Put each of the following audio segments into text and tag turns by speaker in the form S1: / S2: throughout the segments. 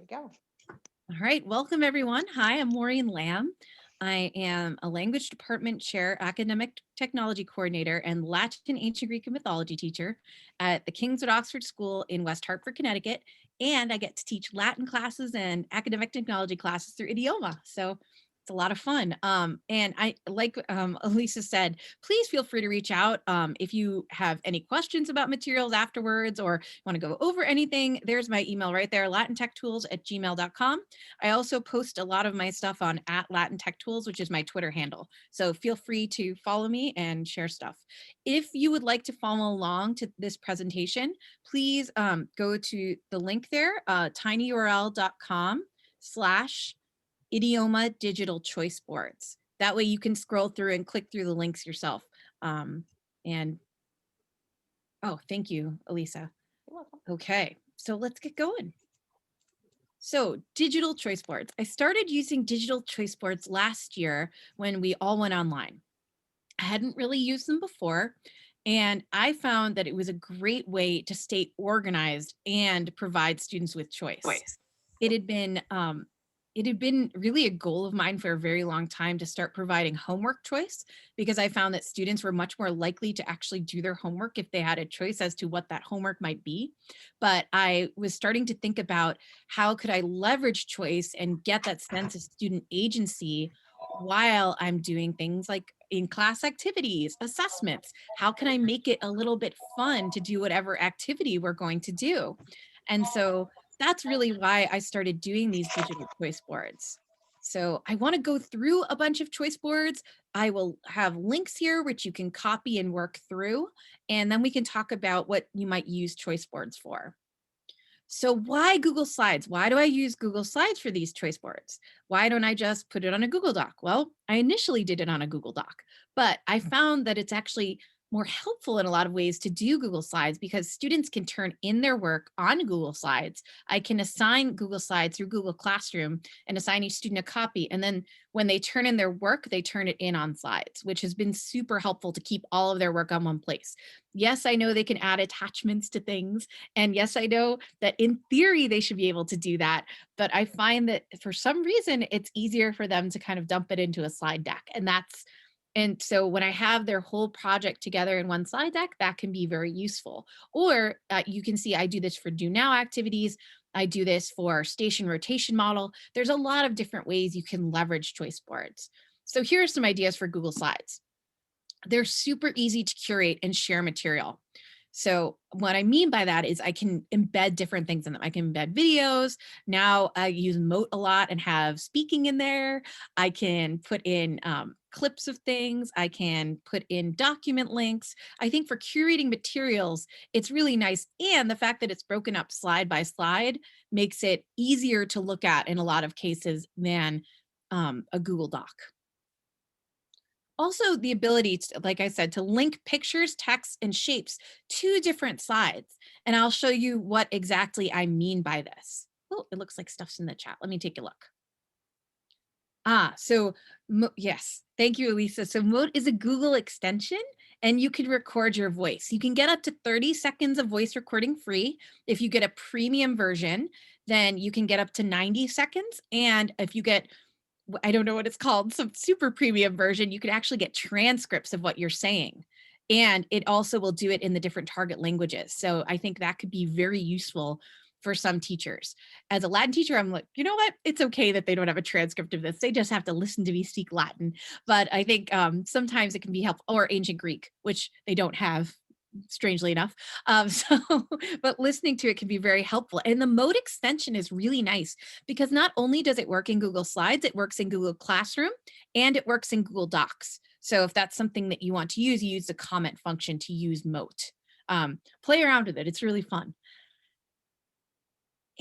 S1: go.
S2: All right, welcome everyone. Hi, I'm Maureen Lamb. I am a language department chair, academic technology coordinator, and Latin, ancient Greek, and mythology teacher at the Kingswood Oxford School in West Hartford, Connecticut. And I get to teach Latin classes and academic technology classes through Idioma. So it's a lot of fun. And I, like Elisa said, please feel free to reach out if you have any questions about materials afterwards or want to go over anything. There's my email right there, latintechtools@gmail.com. I also post a lot of my stuff on @LatinTechTools, which is my Twitter handle. So feel free to follow me and share stuff. If you would like to follow along to this presentation, please go to the link there, tinyurl.com/Idioma Digital Choice Boards. That way you can scroll through and click through the links yourself. And oh, thank you, Elisa.
S1: You're welcome.
S2: Okay, so let's get going. So digital choice boards. I started using digital choice boards last year when we all went online. I hadn't really used them before, and I found that it was a great way to stay organized and provide students with choice.
S1: Voice.
S2: It had been really a goal of mine for a very long time to start providing homework choice, because I found that students were much more likely to actually do their homework if they had a choice as to what that homework might be. But I was starting to think about how could I leverage choice and get that sense of student agency while I'm doing things like in class activities, assessments. How can I make it a little bit fun to do whatever activity we're going to do? And so that's really why I started doing these digital choice boards. So I want to go through a bunch of choice boards. I will have links here, which you can copy and work through, and then we can talk about what you might use choice boards for. So why Google Slides? Why do I use Google Slides for these choice boards? Why don't I just put it on a Google Doc? Well, I initially did it on a Google Doc, but I found that it's actually more helpful in a lot of ways to do Google Slides because students can turn in their work on Google Slides. I can assign Google Slides through Google Classroom and assign each student a copy. And then when they turn in their work, they turn it in on Slides, which has been super helpful to keep all of their work on one place. Yes, I know they can add attachments to things. And yes, I know that in theory, they should be able to do that. But I find that for some reason, it's easier for them to kind of dump it into a slide deck. And so when I have their whole project together in one slide deck, that can be very useful. Or you can see I do this for do now activities. I do this for station rotation model. There's a lot of different ways you can leverage choice boards. So here are some ideas for Google Slides. They're super easy to curate and share material. So what I mean by that is I can embed different things in them. I can embed videos. Now I use Mote a lot and have speaking in there. I can put in clips of things. I can put in document links. I think for curating materials, it's really nice. And the fact that it's broken up slide by slide makes it easier to look at in a lot of cases than a Google Doc. Also, the ability to, like I said, to link pictures, text, and shapes to different slides. And I'll show you what exactly I mean by this. Oh, it looks like stuff's in the chat. Let me take a look. So yes, thank you, Elisa. So Mote is a Google extension and you can record your voice. You can get up to 30 seconds of voice recording free. If you get a premium version, then you can get up to 90 seconds. And if you get I don't know what it's called, some super premium version, you can actually get transcripts of what you're saying. And it also will do it in the different target languages. So I think that could be very useful for some teachers. As a Latin teacher, I'm like, you know what? It's okay that they don't have a transcript of this. They just have to listen to me speak Latin. But I think sometimes it can be helpful, or ancient Greek, which they don't have, strangely enough. So, but listening to it can be very helpful. And the Mote extension is really nice because not only does it work in Google Slides, it works in Google Classroom and it works in Google Docs. So if that's something that you want to use, you use the comment function to use Mote. Play around with it. It's really fun.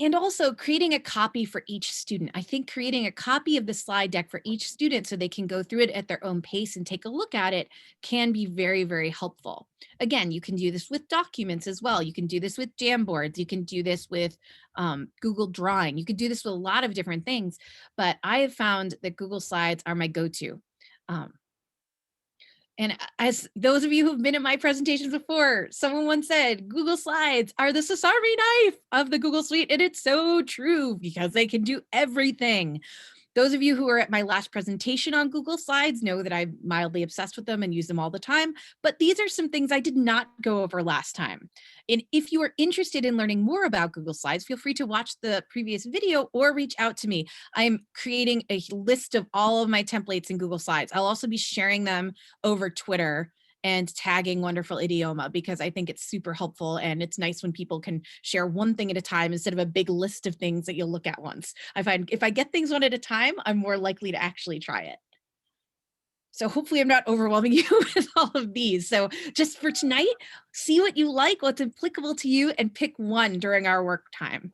S2: And also creating a copy for each student. I think creating a copy of the slide deck for each student so they can go through it at their own pace and take a look at it can be very, very helpful. Again, you can do this with documents as well. You can do this with Jamboards. You can do this with Google Drawing. You can do this with a lot of different things, but I have found that Google Slides are my go-to. Um, And as those of you who've been in my presentations before, someone once said, Google Slides are the Sasami knife of the Google Suite. And it's so true because they can do everything. Those of you who are at my last presentation on Google Slides know that I'm mildly obsessed with them and use them all the time, but these are some things I did not go over last time. And if you are interested in learning more about Google Slides, feel free to watch the previous video or reach out to me. I'm creating a list of all of my templates in Google Slides. I'll also be sharing them over Twitter and tagging Wonderful Idioma because I think it's super helpful, and it's nice when people can share one thing at a time instead of a big list of things that you'll look at once. I find if I get things one at a time, I'm more likely to actually try it. So hopefully I'm not overwhelming you with all of these. So just for tonight, see what you like, what's applicable to you, and pick one during our work time.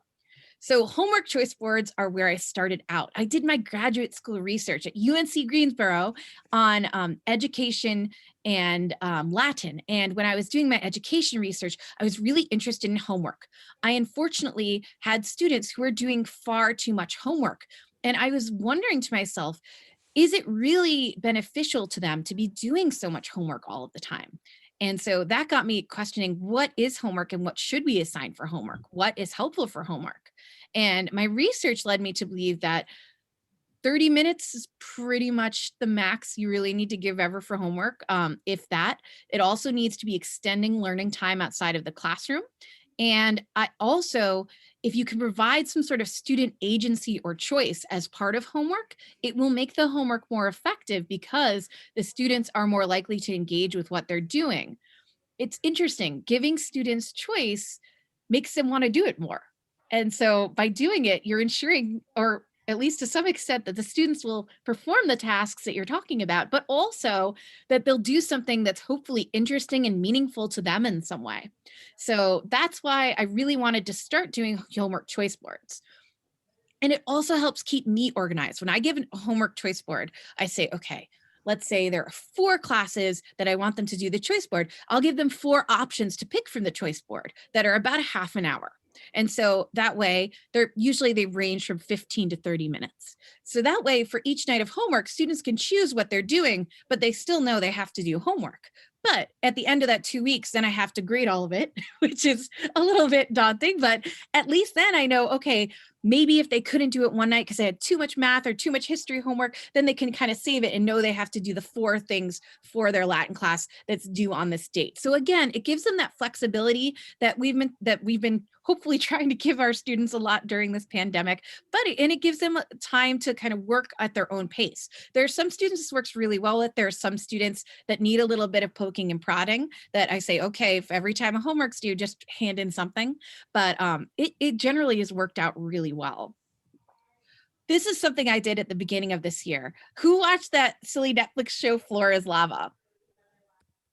S2: So homework choice boards are where I started out. I did my graduate school research at UNC Greensboro on education and Latin. And when I was doing my education research, I was really interested in homework. I unfortunately had students who were doing far too much homework. And I was wondering to myself, is it really beneficial to them to be doing so much homework all of the time? And so that got me questioning, what is homework and what should we assign for homework? What is helpful for homework? And my research led me to believe that 30 minutes is pretty much the max you really need to give ever for homework. If that, it also needs to be extending learning time outside of the classroom. And I also, if you can provide some sort of student agency or choice as part of homework, it will make the homework more effective because the students are more likely to engage with what they're doing. It's interesting, giving students choice makes them want to do it more. And so by doing it, you're ensuring, or at least to some extent, that the students will perform the tasks that you're talking about, but also that they'll do something that's hopefully interesting and meaningful to them in some way. So that's why I really wanted to start doing homework choice boards. And it also helps keep me organized. When I give a homework choice board, I say, okay, let's say there are 4 classes that I want them to do the choice board. I'll give them 4 options to pick from the choice board that are about a half an hour. And so that way, they range from 15 to 30 minutes. So that way, for each night of homework, students can choose what they're doing, but they still know they have to do homework. But at the end of that 2 weeks, then I have to grade all of it, which is a little bit daunting, but at least then I know, okay, maybe if they couldn't do it one night because they had too much math or too much history homework, then they can kind of save it and know they have to do the 4 things for their Latin class that's due on this date. So again, it gives them that flexibility that we've been hopefully trying to give our students a lot during this pandemic, and it gives them time to kind of work at their own pace. There are some students this works really well with. There are some students that need a little bit of poking and prodding that I say, okay, if every time a homework's due, just hand in something. But it generally has worked out really well. This is something I did at the beginning of this year. Who watched that silly Netflix show, Floor is Lava?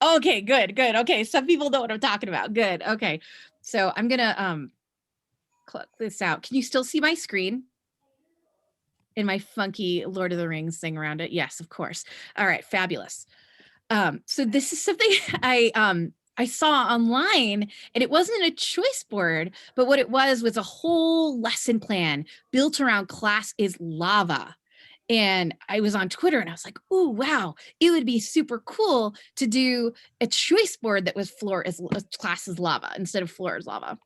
S2: Okay, good, good. Okay, some people know what I'm talking about. Good. Okay. So I'm gonna click this out. Can you still see my screen? And my funky Lord of the Rings thing around it? Yes, of course. All right, fabulous. So this is something I saw online, and it wasn't a choice board, but what it was a whole lesson plan built around class is lava. And I was on Twitter and I was like, oh, wow, it would be super cool to do a choice board that was class is lava instead of floor is lava.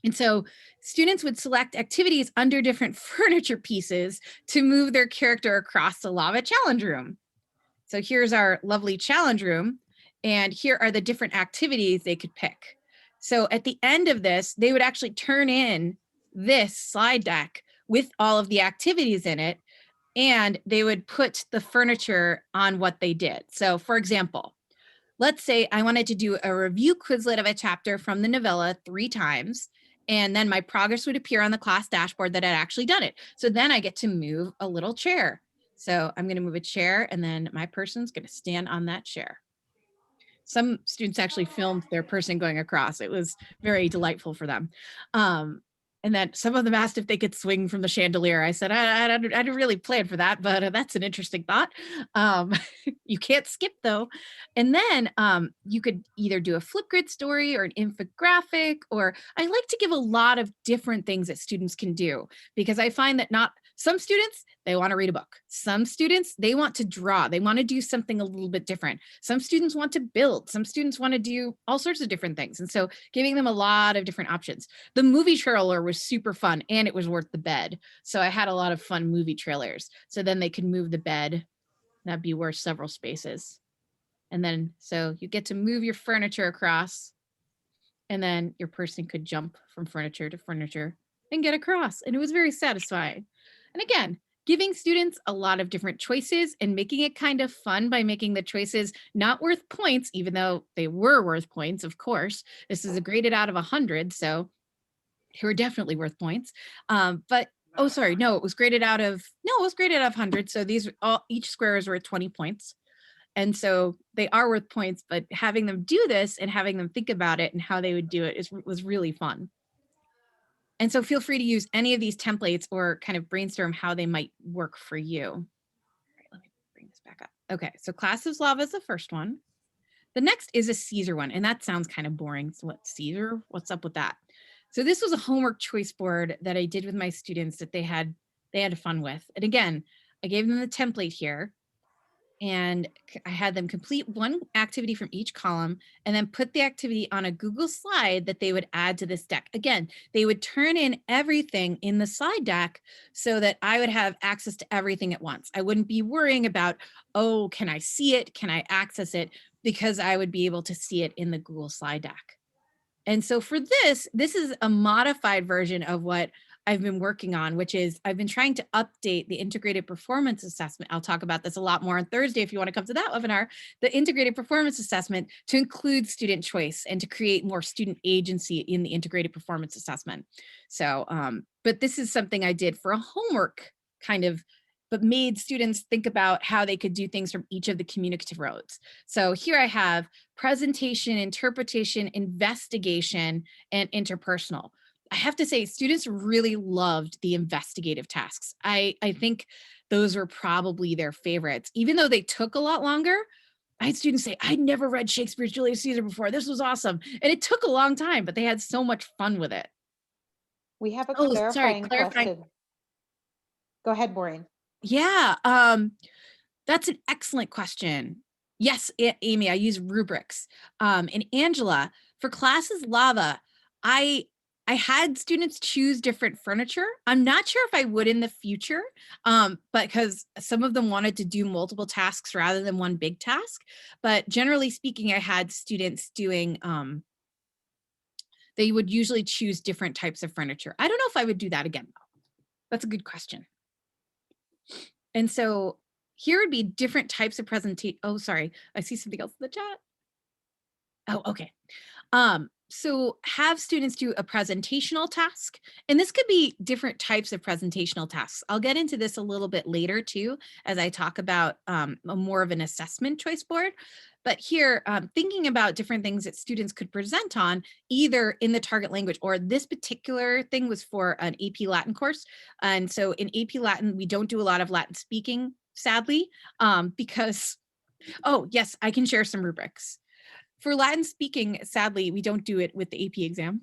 S2: And so students would select activities under different furniture pieces to move their character across the lava challenge room. So here's our lovely challenge room. And here are the different activities they could pick. So at the end of this, they would actually turn in this slide deck with all of the activities in it, and they would put the furniture on what they did. So for example, let's say I wanted to do a review Quizlet of a chapter from the novella 3 times, and then my progress would appear on the class dashboard that I'd actually done it. So then I get to move a little chair. So I'm going to move a chair, and then my person's going to stand on that chair. Some students actually filmed their person going across. It was very delightful for them. And then some of them asked if they could swing from the chandelier. I said, I didn't really plan for that, but that's an interesting thought. Um, you can't skip though. And then you could either do a Flipgrid story or an infographic, or I like to give a lot of different things that students can do, because I find that not some students, they want to read a book. Some students, they want to draw. They want to do something a little bit different. Some students want to build. Some students want to do all sorts of different things. And so giving them a lot of different options. The movie trailer was super fun, and it was worth the bed. So I had a lot of fun movie trailers. So then they could move the bed. That'd be worth several spaces. And then, so you get to move your furniture across, and then your person could jump from furniture to furniture and get across. And it was very satisfying. And again, giving students a lot of different choices and making it kind of fun by making the choices not worth points, even though they were worth points, of course. This is a graded out of 100, so they were definitely worth points. But, oh, sorry, no, it was graded out of, no, it was graded out of 100. So these, each square is worth 20 points. And so they are worth points, but having them do this and having them think about it and how they would do it was really fun. And so feel free to use any of these templates or kind of brainstorm how they might work for you. All right, let me bring this back up. Okay, so Class of Lava is the first one. The next is a Caesar one, and that sounds kind of boring. So what, Caesar? What's up with that? So this was a homework choice board that I did with my students that they had fun with. And again, I gave them the template here, and I had them complete one activity from each column and then put the activity on a Google slide that they would add to this deck. Again, they would turn in everything in the slide deck so that I would have access to everything at once. I wouldn't be worrying about, oh, can I see it? Can I access it? Because I would be able to see it in the Google slide deck. And so for this is a modified version of what I've been working on, which is I've been trying to update the integrated performance assessment. I'll talk about this a lot more on Thursday if you want to come to that webinar, the integrated performance assessment to include student choice and to create more student agency in the integrated performance assessment. So, but this is something I did for a homework kind of, but made students think about how they could do things from each of the communicative roads. So here I have presentation, interpretation, investigation, and interpersonal. I have to say, students really loved the investigative tasks. I think those were probably their favorites, even though they took a lot longer. I had students say, I'd never read Shakespeare's Julius Caesar before. This was awesome. And it took a long time, but they had so much fun with it.
S1: We have a
S2: Oh, sorry,
S1: clarifying
S2: clarifying.
S1: question. Go ahead, Maureen.
S2: Yeah, that's an excellent question. Yes, Amy, I use rubrics. And Angela, for Classes Lava, I had students choose different furniture. I'm not sure if I would in the future, but because some of them wanted to do multiple tasks rather than one big task. But generally speaking, I had students doing, they would usually choose different types of furniture. I don't know if I would do that again, though. That's a good question. And so here would be different types of presentation. Oh, sorry. I see something else in the chat. Oh, okay. So have students do a presentational task, and this could be different types of presentational tasks. I'll get into this a little bit later too, as I talk about more of an assessment choice board. But here, thinking about different things that students could present on, either in the target language, or this particular thing was for an AP Latin course. And so in AP Latin, we don't do a lot of Latin speaking, sadly, because, oh yes, I can share some rubrics. For Latin speaking, sadly, we don't do it with the AP exam,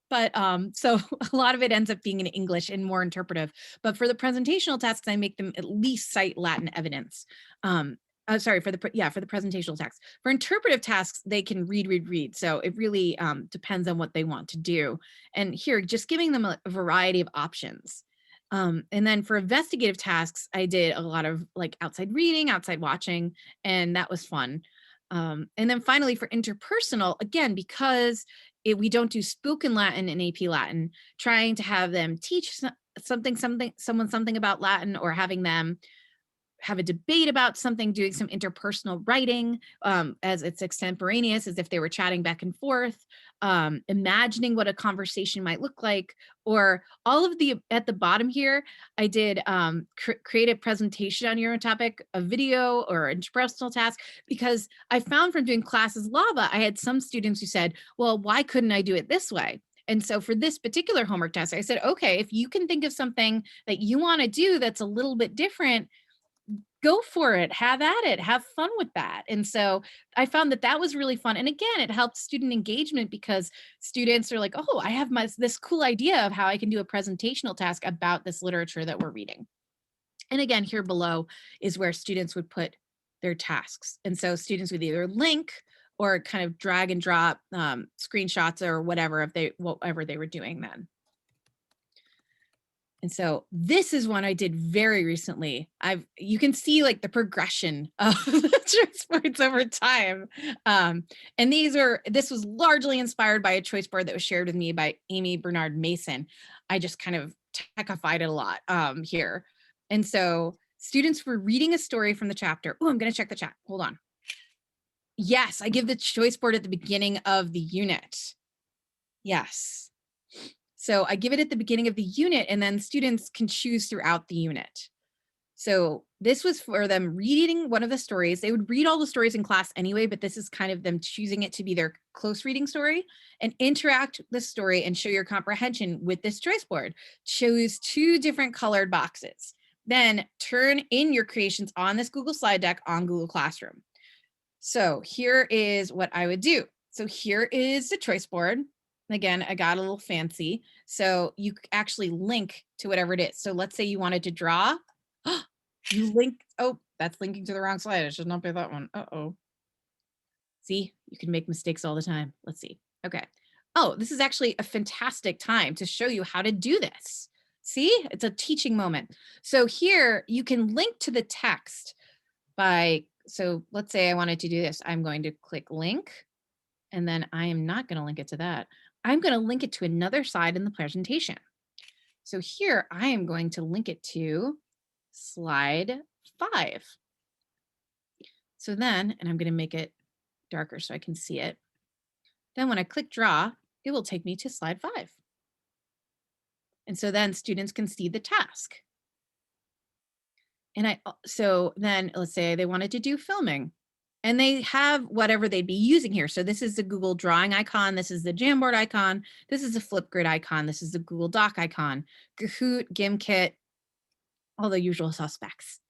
S2: but so a lot of it ends up being in English and more interpretive. But for the presentational tasks, I make them at least cite Latin evidence. Sorry, for the presentational tasks. For interpretive tasks, they can read. So it really depends on what they want to do. And here, just giving them a variety of options. And then for investigative tasks, I did a lot of like outside reading, outside watching, and that was fun. And then finally for interpersonal, again, because we don't do spoken Latin and AP Latin, trying to have them teach someone something about Latin, or having them have a debate about something, doing some interpersonal writing as it's extemporaneous, as if they were chatting back and forth, imagining what a conversation might look like, or all of the, at the bottom here, I did create a presentation on your own topic, a video or interpersonal task, because I found from doing Classes Lava, I had some students who said, well, why couldn't I do it this way? And so for this particular homework task, I said, okay, if you can think of something that you want to do that's a little bit different, go for it, have at it, have fun with that. And so I found that that was really fun. And again, it helped student engagement because students are like, oh, I have this cool idea of how I can do a presentational task about this literature that we're reading. And again, here below is where students would put their tasks. And so students would either link or kind of drag and drop screenshots or whatever whatever they were doing then. And so this is one I did very recently. You can see like the progression of the choice boards over time. And this was largely inspired by a choice board that was shared with me by Amy Bernard Mason. I just kind of techified it a lot here. And so students were reading a story from the chapter. Oh, I'm going to check the chat. Hold on. Yes, I give the choice board at the beginning of the unit. Yes. So I give it at the beginning of the unit and then students can choose throughout the unit. So this was for them reading one of the stories. They would read all the stories in class anyway, but this is kind of them choosing it to be their close reading story and interact with the story and show your comprehension with this choice board. Choose 2 different colored boxes. Then turn in your creations on this Google slide deck on Google Classroom. So here is what I would do. So here is the choice board. Again, I got a little fancy. So you actually link to whatever it is. So let's say you wanted to draw. You link. Oh, that's linking to the wrong slide. It should not be that one. Uh-oh. See, you can make mistakes all the time. Let's see. Okay. Oh, this is actually a fantastic time to show you how to do this. See, it's a teaching moment. So here you can link to the text so let's say I wanted to do this. I'm going to click link, and then I am not going to link it to that. I'm going to link it to another slide in the presentation. So here I am going to link it to slide 5. So then, and I'm going to make it darker so I can see it. Then when I click draw, it will take me to slide 5. And so then students can see the task. And so then let's say they wanted to do filming and they have whatever they'd be using here. So this is the Google Drawing icon. This is the Jamboard icon. This is the Flipgrid icon. This is the Google Doc icon, Kahoot, Gimkit, all the usual suspects.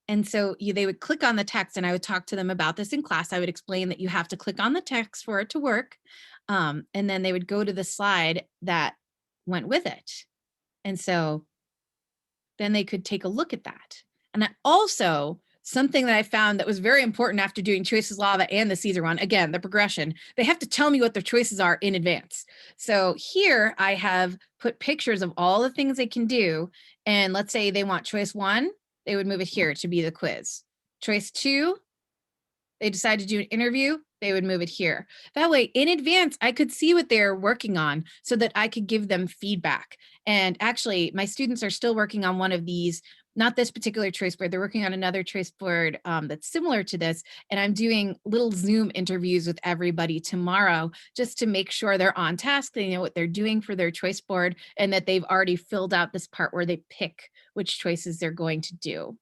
S2: And so they would click on the text and I would talk to them about this in class. I would explain that you have to click on the text for it to work. And then they would go to the slide that went with it. And so then they could take a look at that. And also something that I found that was very important after doing Choices Lava and the Caesar one, again, the progression, they have to tell me what their choices are in advance. So here I have put pictures of all the things they can do. And let's say they want choice 1, they would move it here to be the quiz. Choice 2, they decide to do an interview, they would move it here. That way, in advance, I could see what they're working on so that I could give them feedback. And actually, my students are still working on one of these, not this particular choice board. They're working on another choice board that's similar to this. And I'm doing little Zoom interviews with everybody tomorrow just to make sure they're on task. They know what they're doing for their choice board and that they've already filled out this part where they pick which choices they're going to do.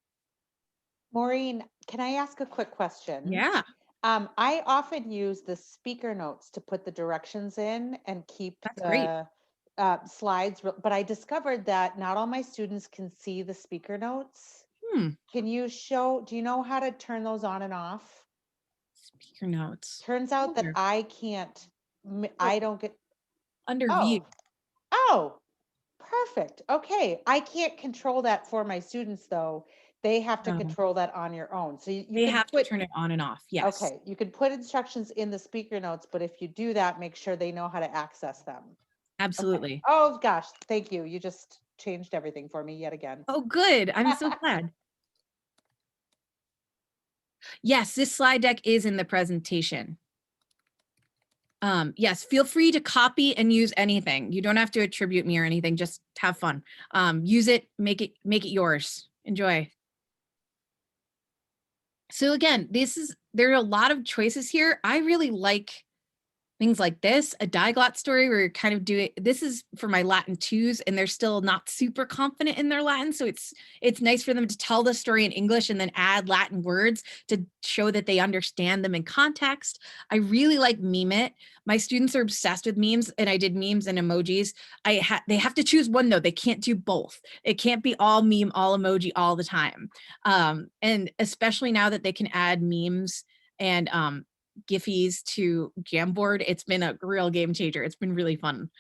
S1: Maureen, can I ask a quick question?
S2: Yeah.
S1: I often use the speaker notes to put the directions in and keep
S2: That's great.
S1: the slides, but I discovered that not all my students can see the speaker notes.
S2: Hmm.
S1: Do you know how to turn those on and off?
S2: Speaker notes.
S1: Turns out that
S2: Where?
S1: I can't,
S2: Oh,
S1: I don't get,
S2: under view.
S1: oh, oh, perfect. Okay. I can't control that for my students though. They have to
S2: No,
S1: control that on your own. So you
S2: they
S1: could
S2: have to
S1: put,
S2: turn it on and off. Yes.
S1: okay, you could put instructions in the speaker notes, but if you do that, make sure they know how to access them. Okay.
S2: Absolutely.
S1: Oh gosh, thank you. You just changed everything for me yet again.
S2: Oh, good. I'm so glad. Yes, this slide deck is in the presentation. Yes, feel free to copy and use anything. You don't have to attribute me or anything. Just have fun. Use it, make it yours. Enjoy. So again, there are a lot of choices here. I really like things like this, a diglot story where you're kind of doing, this is for my Latin twos and they're still not super confident in their Latin. So it's nice for them to tell the story in English and then add Latin words to show that they understand them in context. I really like Meme It. My students are obsessed with memes, and I did memes and emojis. They have to choose one though. They can't do both. It can't be all meme, all emoji all the time. And especially now that they can add memes and Giphies to Jamboard, it's been a real game changer. It's been really fun.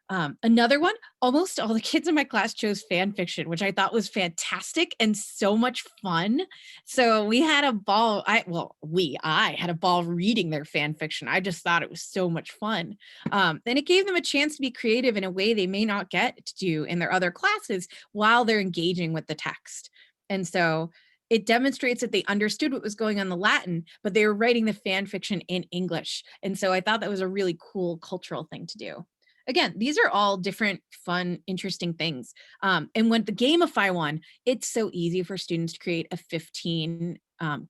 S2: Another one, almost all the kids in my class chose fan fiction, which I thought was fantastic and so much fun. So we had a ball. I had a ball reading their fan fiction. I just thought it was so much fun. And it gave them a chance to be creative in a way they may not get to do in their other classes while they're engaging with the text. And so it demonstrates that they understood what was going on in the Latin, but they were writing the fan fiction in English. And so I thought that was a really cool cultural thing to do. Again, these are all different, fun, interesting things. And when the gamify one, it's so easy for students to create a 15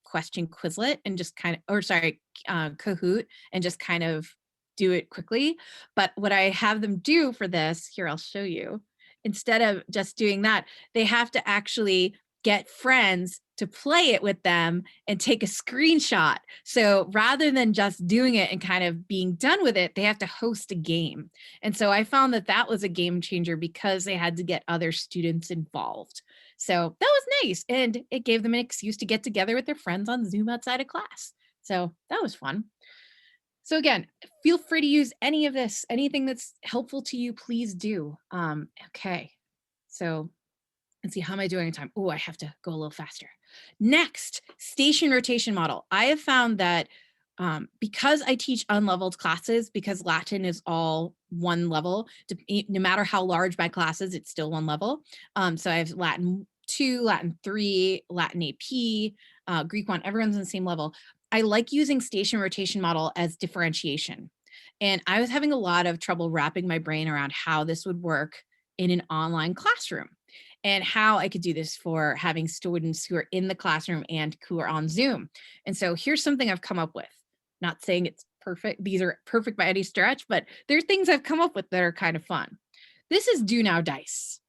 S2: question Quizlet and just kind of, or sorry, Kahoot, and just kind of do it quickly. But what I have them do for this, here, I'll show you. Instead of just doing that, they have to actually get friends to play it with them and take a screenshot. So rather than just doing it and kind of being done with it, they have to host a game. And so I found that that was a game changer because they had to get other students involved. So that was nice. And it gave them an excuse to get together with their friends on Zoom outside of class. So that was fun. So again, feel free to use any of this, anything that's helpful to you, please do. Okay. So let's see, how am I doing in time? Oh, I have to go a little faster. Next, station rotation model. I have found that because I teach unleveled classes, because Latin is all one level, no matter how large my class is, it's still one level. So I have Latin 2, Latin 3, Latin AP, Greek 1, everyone's on the same level. I like using station rotation model as differentiation. And I was having a lot of trouble wrapping my brain around how this would work in an online classroom and how I could do this for having students who are in the classroom and who are on Zoom. And so here's something I've come up with. Not saying it's perfect, these are perfect by any stretch, but there are things I've come up with that are kind of fun. This is Do Now Dice.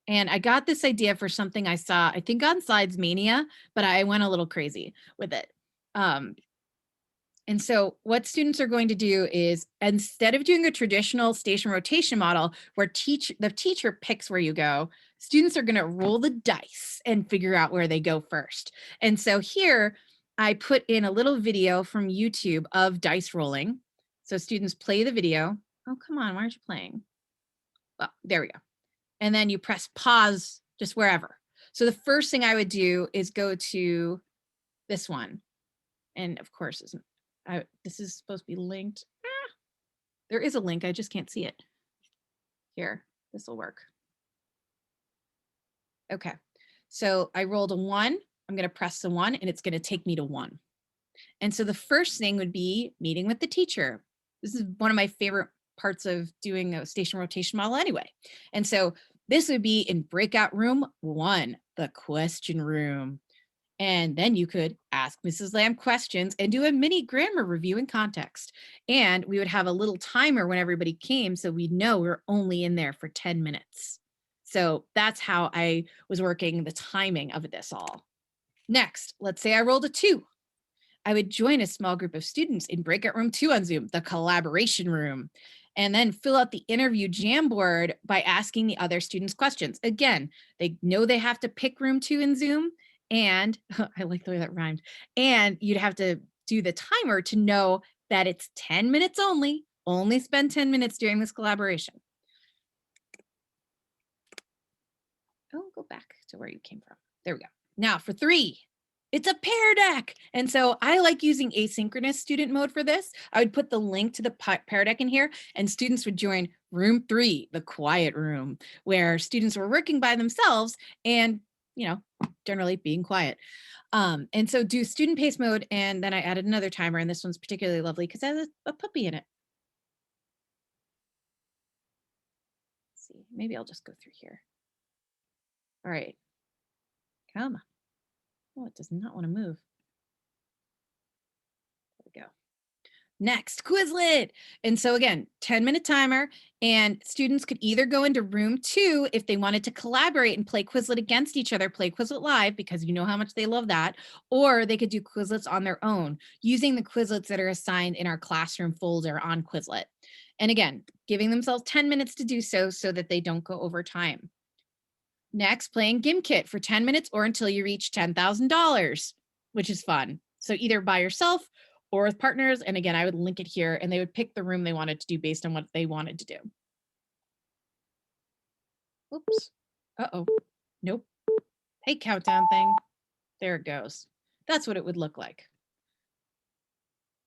S2: And I got this idea for something I saw, I think on Slides Mania, but I went a little crazy with it. And so what students are going to do is, instead of doing a traditional station rotation model where the teacher picks where you go, students are going to roll the dice and figure out where they go first. And so here I put in a little video from YouTube of dice rolling. So students play the video. Oh, come on, why aren't you playing? Well, there we go. And then you press pause just wherever. So the first thing I would do is go to this one. And of course, this is supposed to be linked. There is a link, I just can't see it. Here, this will work. Okay, so I rolled a 1. I'm going to press the 1 and it's going to take me to 1. And so the first thing would be meeting with the teacher. This is one of my favorite parts of doing a station rotation model anyway. And so this would be in breakout room 1, the question room. And then you could ask Mrs. Lamb questions and do a mini grammar review in context. And we would have a little timer when everybody came so we'd know we're only in there for 10 minutes. So that's how I was working the timing of this all. Next, let's say I rolled a 2. I would join a small group of students in breakout room 2 on Zoom, the collaboration room, and then fill out the interview Jamboard by asking the other students questions. Again, they know they have to pick room 2 in Zoom, and I like the way that rhymed, and you'd have to do the timer to know that it's 10 minutes only spend 10 minutes during this collaboration. Oh, go back to where you came from. There we go. Now for 3, it's a pair deck. And so I like using asynchronous student mode for this. I would put the link to the pair deck in here and students would join room 3, the quiet room, where students were working by themselves and, generally being quiet. And so do student pace mode. And then I added another timer, and this one's particularly lovely because it has a puppy in it. Let's see, maybe I'll just go through here. All right, come on. Oh, it does not want to move. There we go. Next, Quizlet. And so again, 10-minute timer, and students could either go into room 2 if they wanted to collaborate and play Quizlet against each other, play Quizlet live, because you know how much they love that, or they could do Quizlets on their own using the Quizlets that are assigned in our classroom folder on Quizlet. And again, giving themselves 10 minutes to do so that they don't go over time. Next, playing Gimkit for 10 minutes or until you reach $10,000, which is fun. So either by yourself or with partners. And again, I would link it here, and they would pick the room they wanted to do based on what they wanted to do. Oops. Uh-oh. Nope. Hey, countdown thing. There it goes. That's what it would look like.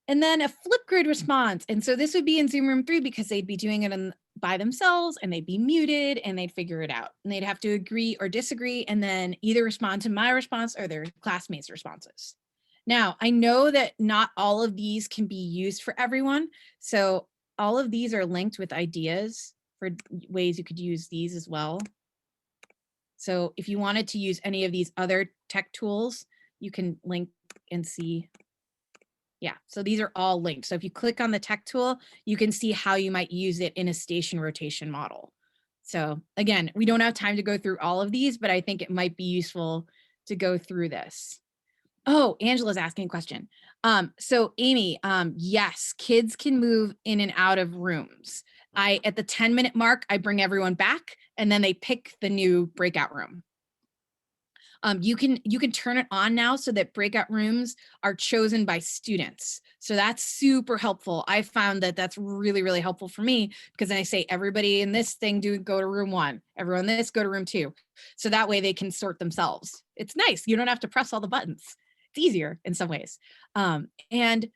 S2: And then a Flipgrid response. And so this would be in Zoom Room 3 because they'd be doing it by themselves, and they'd be muted, and they'd figure it out. And they'd have to agree or disagree, and then either respond to my response or their classmates' responses. Now, I know that not all of these can be used for everyone. So all of these are linked with ideas for ways you could use these as well. So if you wanted to use any of these other tech tools, you can link and see. Yeah, so these are all linked. So if you click on the tech tool, you can see how you might use it in a station rotation model. So again, we don't have time to go through all of these, but I think it might be useful to go through this. Oh, Angela's asking a question. So Amy, yes, kids can move in and out of rooms. At the 10-minute mark, I bring everyone back, and then they pick the new breakout room. You can turn it on now so that breakout rooms are chosen by students. So that's super helpful. I found that that's really, really helpful for me, because then I say, everybody in this thing go to room 1, everyone in this go to room 2. So that way they can sort themselves. It's nice. You don't have to press all the buttons. It's easier in some ways. And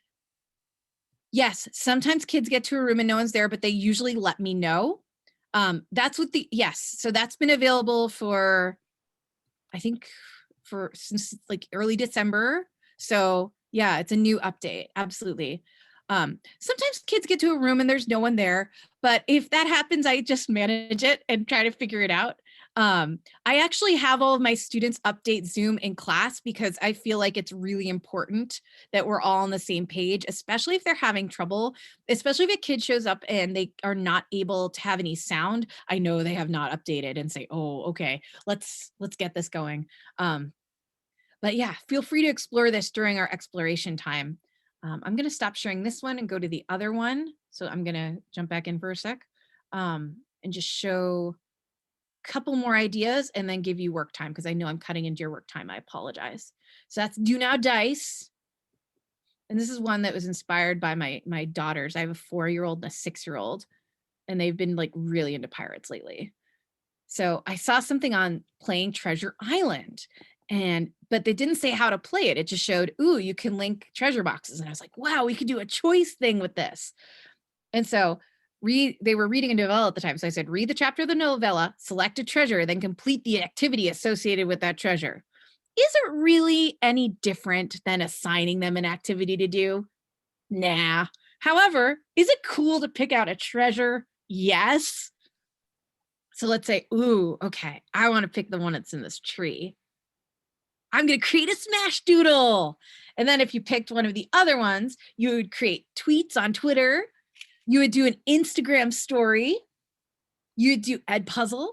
S2: yes, sometimes kids get to a room and no one's there, but they usually let me know. That's what so that's been available for, I think, since like early December. So yeah, it's a new update. Absolutely. Sometimes kids get to a room and there's no one there, but if that happens, I just manage it and try to figure it out. I actually have all of my students update Zoom in class because I feel like it's really important that we're all on the same page, especially if they're having trouble, especially if a kid shows up and they are not able to have any sound. I know they have not updated, and say, oh, okay, let's get this going. But yeah, feel free to explore this during our exploration time. I'm going to stop sharing this one and go to the other one. So I'm going to jump back in for a sec and just show couple more ideas and then give you work time, because I know I'm cutting into your work time. I apologize. So that's Do Now Dice. And this is one that was inspired by my daughters. I have a 4-year-old and a 6-year-old, and they've been like really into pirates lately. So I saw something on playing Treasure Island, but they didn't say how to play it. It just showed, ooh, you can link treasure boxes. And I was like, wow, we could do a choice thing with this. And so they were reading a novella at the time. So I said, read the chapter of the novella, select a treasure, then complete the activity associated with that treasure. Is it really any different than assigning them an activity to do? Nah. However, is it cool to pick out a treasure? Yes. So let's say, ooh, okay, I want to pick the one that's in this tree. I'm going to create a smash doodle. And then if you picked one of the other ones, you would create tweets on Twitter. You would do an Instagram story, you would do Edpuzzle,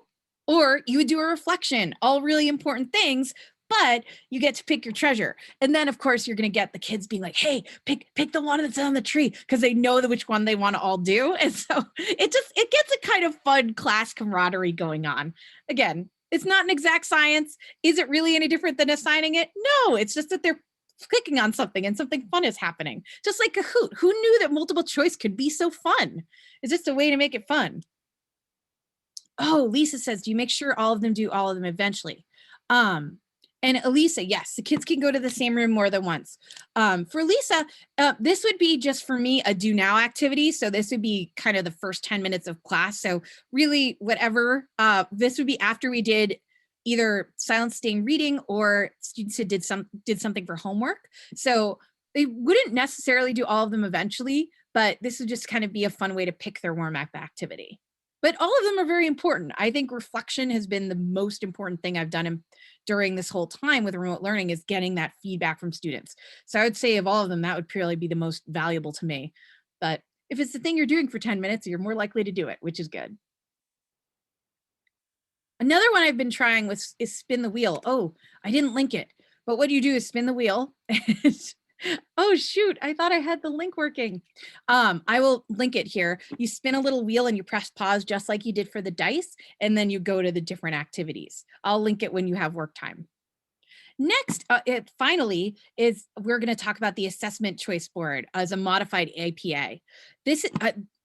S2: or you would do a reflection, all really important things, but you get to pick your treasure. And then of course you're going to get the kids being like, hey, pick the one that's on the tree, because they know which one they want to all do. And so it gets a kind of fun class camaraderie going on. Again, it's not an exact science. Is it really any different than assigning it? No, it's just that they're clicking on something and something fun is happening. Just like Kahoot. Who knew that multiple choice could be so fun? It's just a way to make it fun. Oh, Lisa says, do you make sure all of them do all of them eventually? And Elisa, yes, the kids can go to the same room more than once. For Lisa, this would be just for me a do now activity. So this would be kind of the first 10 minutes of class. So really whatever, this would be after we did either silent staying reading or students who did something for homework. So they wouldn't necessarily do all of them eventually, but this would just kind of be a fun way to pick their warm-up activity. But all of them are very important. I think reflection has been the most important thing I've done during this whole time with remote learning, is getting that feedback from students. So I would say of all of them, that would purely be the most valuable to me. But if it's the thing you're doing for 10 minutes, you're more likely to do it, which is good. Another one I've been trying is spin the wheel. Oh, I didn't link it. But what you do is spin the wheel. Oh shoot, I thought I had the link working. I will link it here. You spin a little wheel and you press pause just like you did for the dice, and then you go to the different activities. I'll link it when you have work time. Next, it finally is we're going to talk about the assessment choice board as a modified APA. This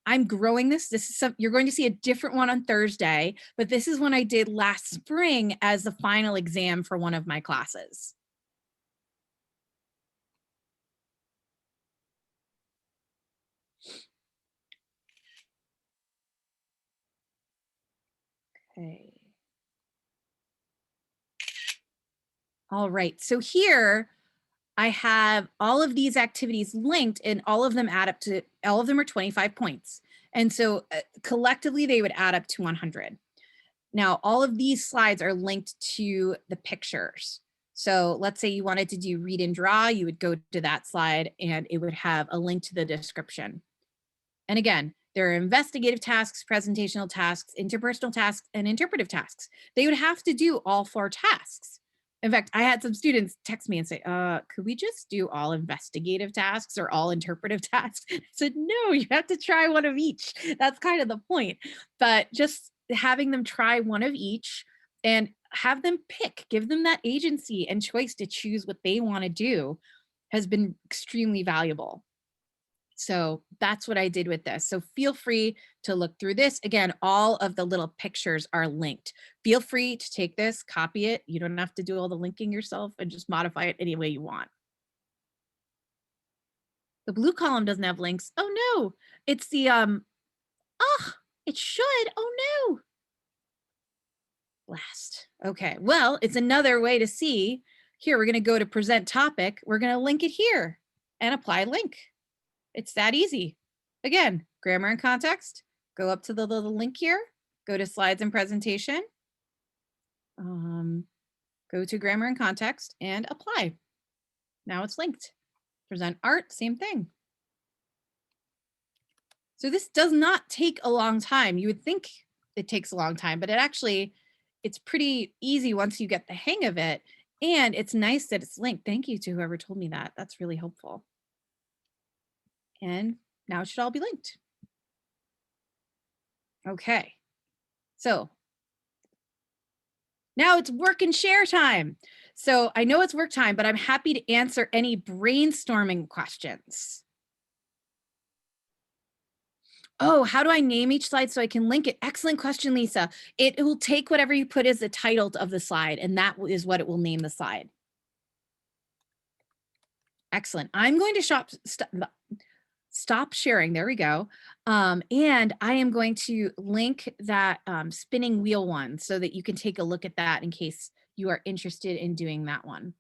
S2: I'm growing this. This is you're going to see a different one on Thursday, but this is one I did last spring as the final exam for one of my classes. Okay. All right, so here I have all of these activities linked and all of them add up to, all of them are 25 points. And so collectively they would add up to 100. Now, all of these slides are linked to the pictures. So let's say you wanted to do read and draw, you would go to that slide and it would have a link to the description. And again, there are investigative tasks, presentational tasks, interpersonal tasks, and interpretive tasks. They would have to do all 4 tasks. In fact, I had some students text me and say, could we just do all investigative tasks or all interpretive tasks? I said, no, you have to try one of each. That's kind of the point. But just having them try one of each and have them pick, give them that agency and choice to choose what they want to do has been extremely valuable. So that's what I did with this. So feel free to look through this. Again, all of the little pictures are linked. Feel free to take this, copy it. You don't have to do all the linking yourself and just modify it any way you want. The blue column doesn't have links. Oh no, it's the, it should, oh no. Last, okay. Well, it's another way to see. Here, we're gonna go to present topic. We're gonna link it here and apply link. It's that easy. Again, grammar and context, go up to the little link here, go to slides and presentation, go to grammar and context and apply. Now it's linked. Present art, same thing. So this does not take a long time. You would think it takes a long time, but it's pretty easy once you get the hang of it. And it's nice that it's linked. Thank you to whoever told me that. That's really helpful. And now it should all be linked. Okay, so now it's work and share time. So I know it's work time, but I'm happy to answer any brainstorming questions. Oh, how do I name each slide so I can link it? Excellent question, Lisa. It will take whatever you put as the title of the slide, and that is what it will name the slide. Excellent. I'm going to stop sharing. There we go. And I am going to link that spinning wheel one so that you can take a look at that in case you are interested in doing that one.